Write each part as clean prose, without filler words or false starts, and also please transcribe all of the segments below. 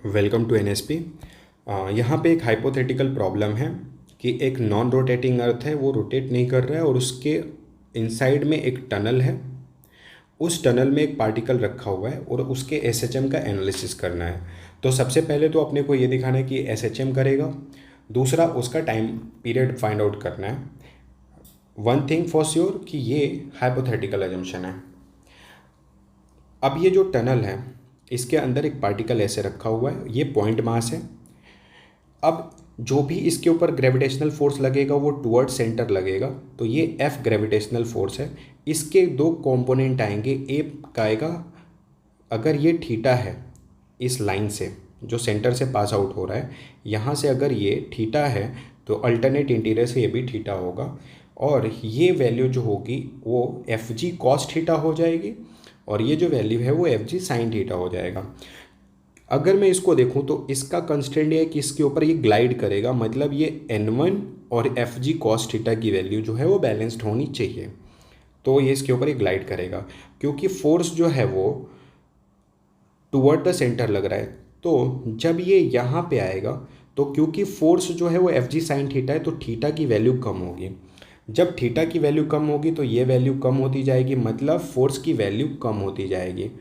Welcome to NSP. यहाँ पे एक हाइपोथेटिकल प्रॉब्लम है कि एक नॉन रोटेटिंग अर्थ है, वो रोटेट नहीं कर रहा है और उसके इनसाइड में एक टनल है। उस टनल में एक पार्टिकल रखा हुआ है और उसके एसएचएम का एनालिसिस करना है। तो सबसे पहले तो अपने को ये दिखाना है कि एसएचएम करेगा। दूसरा, उसका टाइम पीरियड फाइंड आउट करना है। वन थिंग फॉर श्योर कि ये हाइपोथेटिकल अजम्पशन है। अब ये जो टनल है, इसके अंदर एक पार्टिकल ऐसे रखा हुआ है, ये पॉइंट मास है। अब जो भी इसके ऊपर ग्रेविटेशनल फोर्स लगेगा वो टुवर्ड सेंटर लगेगा, तो ये एफ ग्रेविटेशनल फोर्स है। इसके दो कंपोनेंट आएंगे। एक आएगा, अगर ये थीटा है, इस लाइन से जो सेंटर से पास आउट हो रहा है, यहाँ से अगर ये थीटा है तो अल्टरनेट इंटीरियर से ये भी थीटा होगा, और ये वैल्यू जो होगी वो एफ जी कॉस थीटा हो जाएगी, और ये जो वैल्यू है वो एफ जी साइन थीटा हो जाएगा। अगर मैं इसको देखूं तो इसका कंस्टेंट है कि इसके ऊपर ये ग्लाइड करेगा, मतलब ये n1 और एफ जी कॉस थीटा की वैल्यू जो है वो बैलेंस्ड होनी चाहिए। तो ये इसके ऊपर ये ग्लाइड करेगा, क्योंकि फोर्स जो है वो टुवर्ड द सेंटर लग रहा है। तो जब ये यहाँ पे आएगा, तो क्योंकि फोर्स जो है वो एफ जी साइन थीटा है, तो थीटा की वैल्यू कम होगी। जब थीटा की वैल्यू कम होगी तो ये वैल्यू कम होती जाएगी, मतलब फोर्स की वैल्यू कम होती जाएगी।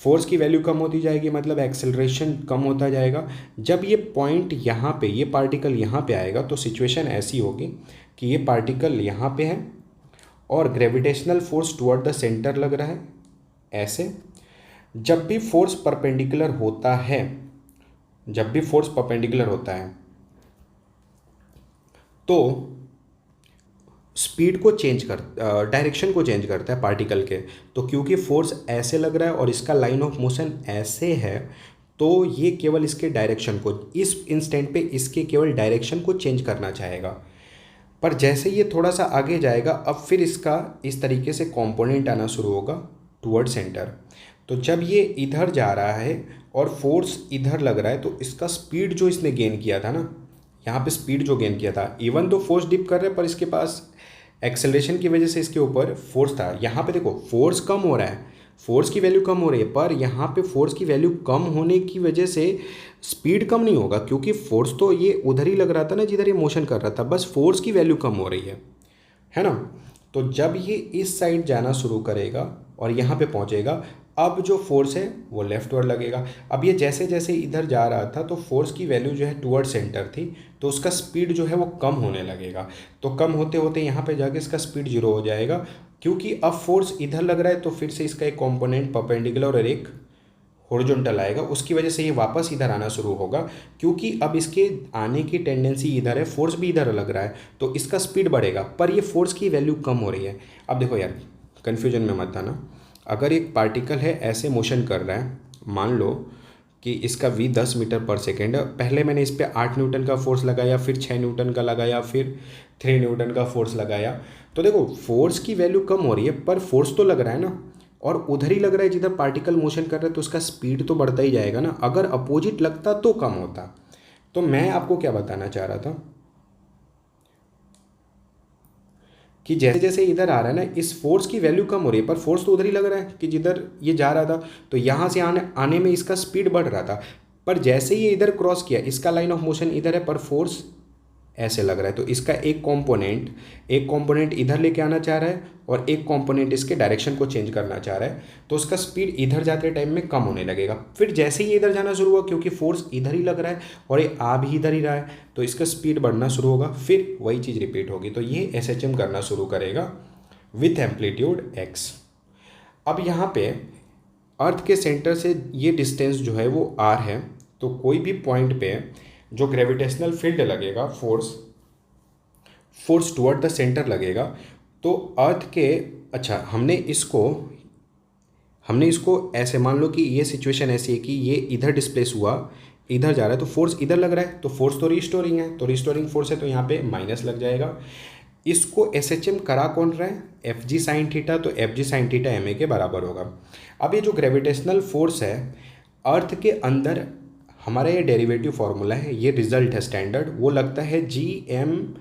फोर्स की वैल्यू कम होती जाएगी मतलब एक्सेलरेशन कम होता जाएगा। जब ये पॉइंट यहाँ पे, ये पार्टिकल यहाँ पे आएगा, तो सिचुएशन ऐसी होगी कि ये पार्टिकल यहाँ पे है और gravitational force toward the centre लग रहा है ऐसे। जब भी फोर्स परपेंडिकुलर होता है, जब भी फोर्स परपेंडिकुलर होता है तो स्पीड को चेंज कर, डायरेक्शन को चेंज करता है पार्टिकल के। तो क्योंकि फोर्स ऐसे लग रहा है और इसका लाइन ऑफ मोशन ऐसे है, तो ये केवल इसके डायरेक्शन को, इस इंस्टेंट पे इसके केवल डायरेक्शन को चेंज करना चाहेगा। पर जैसे ये थोड़ा सा आगे जाएगा, अब फिर इसका इस तरीके से कंपोनेंट आना शुरू होगा टुवर्ड सेंटर। तो जब ये इधर जा रहा है और फोर्स इधर लग रहा है, तो इसका स्पीड जो इसने गेन किया था ना, यहाँ पे स्पीड जो गेन किया था, इवन तो फोर्स डिप कर रहा है पर इसके पास एक्सेलरेशन की वजह से इसके ऊपर फोर्स था। यहाँ पे देखो फोर्स कम हो रहा है, फोर्स की वैल्यू कम हो रही है, पर यहाँ पे फोर्स की वैल्यू कम होने की वजह से स्पीड कम नहीं होगा, क्योंकि फोर्स तो ये उधर ही लग रहा था ना जिधर ये मोशन कर रहा था, बस फोर्स की वैल्यू कम हो रही है ना। तो जब ये इस साइड जाना शुरू करेगा और यहाँ पे पहुँचेगा, अब जो फोर्स है वो लेफ्ट वर्ड लगेगा। अब ये जैसे जैसे इधर जा रहा था तो फोर्स की वैल्यू जो है टुवर्ड सेंटर थी, तो उसका स्पीड जो है वो कम होने लगेगा। तो कम होते होते यहाँ पे जाके इसका स्पीड जीरो हो जाएगा, क्योंकि अब फोर्स इधर लग रहा है, तो फिर से इसका एक कंपोनेंट परपेंडिकुलर और एक हॉरिजॉन्टल आएगा, उसकी वजह से ये वापस इधर आना शुरू होगा। क्योंकि अब इसके आने की टेंडेंसी इधर है, फोर्स भी इधर लग रहा है, तो इसका स्पीड बढ़ेगा, पर ये फोर्स की वैल्यू कम हो रही है। अब देखो यार, कन्फ्यूजन में मत आना। अगर एक पार्टिकल है ऐसे मोशन कर रहा है, मान लो कि इसका v 10 मीटर पर सेकेंड है, पहले मैंने इस पर 8 न्यूटन का फोर्स लगाया, फिर 6 न्यूटन का लगाया, फिर 3 न्यूटन का फोर्स लगाया, तो देखो फोर्स की वैल्यू कम हो रही है पर फोर्स तो लग रहा है ना, और उधर ही लग रहा है जिधर पार्टिकल मोशन कर रहा है, तो उसका स्पीड तो बढ़ता ही जाएगा ना। अगर अपोजिट लगता तो कम होता। तो मैं आपको क्या बताना चाह रहा था कि जैसे जैसे इधर आ रहा है ना, इस फोर्स की वैल्यू कम हो रही है, पर फोर्स तो उधर ही लग रहा है कि जिधर ये जा रहा था, तो यहाँ से आने आने में इसका स्पीड बढ़ रहा था। पर जैसे ही ये इधर क्रॉस किया, इसका लाइन ऑफ मोशन इधर है पर फोर्स ऐसे लग रहा है, तो इसका एक कंपोनेंट इधर लेके आना चाह रहा है और एक कंपोनेंट इसके डायरेक्शन को चेंज करना चाह रहा है, तो उसका स्पीड इधर जाते टाइम में कम होने लगेगा। फिर जैसे ही ये इधर जाना शुरू हुआ, क्योंकि फोर्स इधर ही लग रहा है और ये आ भी इधर ही रहा है, तो इसका स्पीड बढ़ना शुरू होगा, फिर वही चीज़ रिपीट होगी। तो ये एसएचएम करना शुरू करेगा विथ एम्पलीट्यूड एक्स। अब यहाँ पे अर्थ के सेंटर से ये डिस्टेंस जो है वो आर है, तो कोई भी पॉइंट पे जो ग्रेविटेशनल फील्ड लगेगा, फोर्स टुवर्ड द सेंटर लगेगा, तो अर्थ के, अच्छा हमने इसको ऐसे मान लो कि ये सिचुएशन ऐसी है कि ये इधर डिस्प्लेस हुआ, इधर जा रहा है, तो फोर्स इधर लग रहा है, तो फोर्स तो रिस्टोरिंग है, तो रिस्टोरिंग फोर्स है, तो यहाँ पे माइनस लग जाएगा। इसको एसएचएम करा कौन रहा है, एफ जी साइन थीटा, तो F G sine theta M A के बराबर होगा। अब ये जो ग्रेविटेशनल फोर्स है अर्थ के अंदर, हमारा ये डेरिवेटिव फॉर्मूला है, ये रिजल्ट है स्टैंडर्ड, वो लगता है जी एम,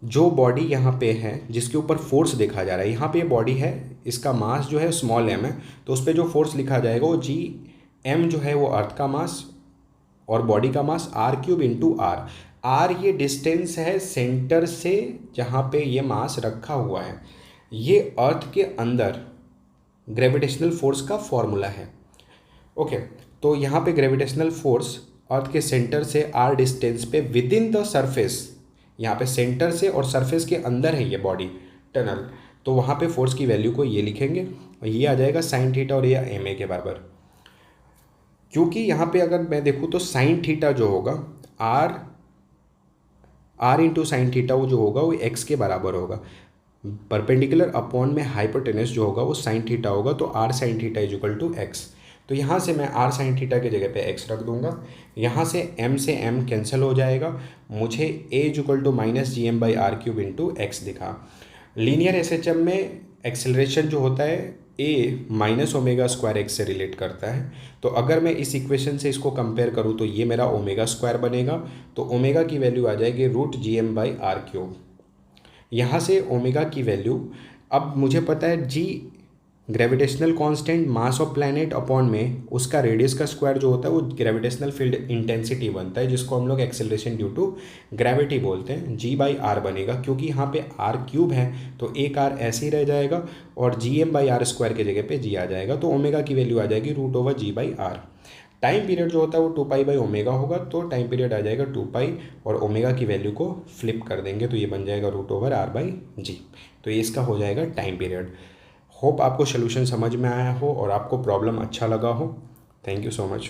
जो बॉडी यहाँ पे है जिसके ऊपर फोर्स देखा जा रहा है, यहाँ पे ये बॉडी है, इसका मास जो है स्मॉल एम है, तो उस पर जो फोर्स लिखा जाएगा वो जी एम जो है वो अर्थ का मास, और बॉडी का मास r³ इंटू आर। आर ये डिस्टेंस है सेंटर से जहाँ पे ये मास रखा हुआ है। ये अर्थ के अंदर ग्रेविटेशनल फोर्स का फॉर्मूला है। ओके, तो यहाँ पे ग्रेविटेशनल फोर्स अर्थ के सेंटर से आर डिस्टेंस पे विद इन द सरफेस, यहाँ पे सेंटर से और सरफेस के अंदर है ये बॉडी टनल, तो वहाँ पे फोर्स की वैल्यू को ये लिखेंगे और ये आ जाएगा साइन थीटा और ये एम ए के बराबर। क्योंकि यहाँ पे अगर मैं देखूँ तो साइन थीटा जो होगा आर इंटू साइन थीटा वो जो होगा वो एक्स के बराबर होगा। परपेंडिकुलर अपॉन में हाइपोटेनस जो होगा वो साइन थीटा होगा, तो R sine theta is equal to x. तो यहाँ से मैं आर साइन थीटा की जगह पे एक्स रख दूंगा। यहाँ से m कैंसिल हो जाएगा, मुझे a is equal to -gm/r³ into x दिखा। लीनियर एसएचएम में एक्सेलरेशन जो होता है a -ω² x से रिलेट करता है। तो अगर मैं इस इक्वेशन से इसको कंपेयर करूँ तो ये मेरा ω² बनेगा, तो ओमेगा की वैल्यू आ जाएगी √gm/r³। यहाँ से ओमेगा की वैल्यू, अब मुझे पता है g gravitational constant mass of planet upon में उसका रेडियस का स्क्वायर जो होता है वो ग्रेविटेशनल फील्ड इंटेंसिटी बनता है, जिसको हम लोग एक्सेलरेशन ड्यू टू ग्रेविटी बोलते हैं। g/r बनेगा, क्योंकि यहाँ पे r³ है तो एक r ऐसे ही रह जाएगा और gm/r² के जगह पे g आ जाएगा, तो ओमेगा की वैल्यू आ जाएगी √g/r। टाइम पीरियड जो होता है वो 2π/ω होगा, तो टाइम पीरियड आ जाएगा 2π और ओमेगा की वैल्यू को फ्लिप कर देंगे तो ये बन जाएगा √r/g। तो ये इसका हो जाएगा टाइम पीरियड। होप आपको सोल्यूशन समझ में आया हो और आपको प्रॉब्लम अच्छा लगा हो। Thank you so much.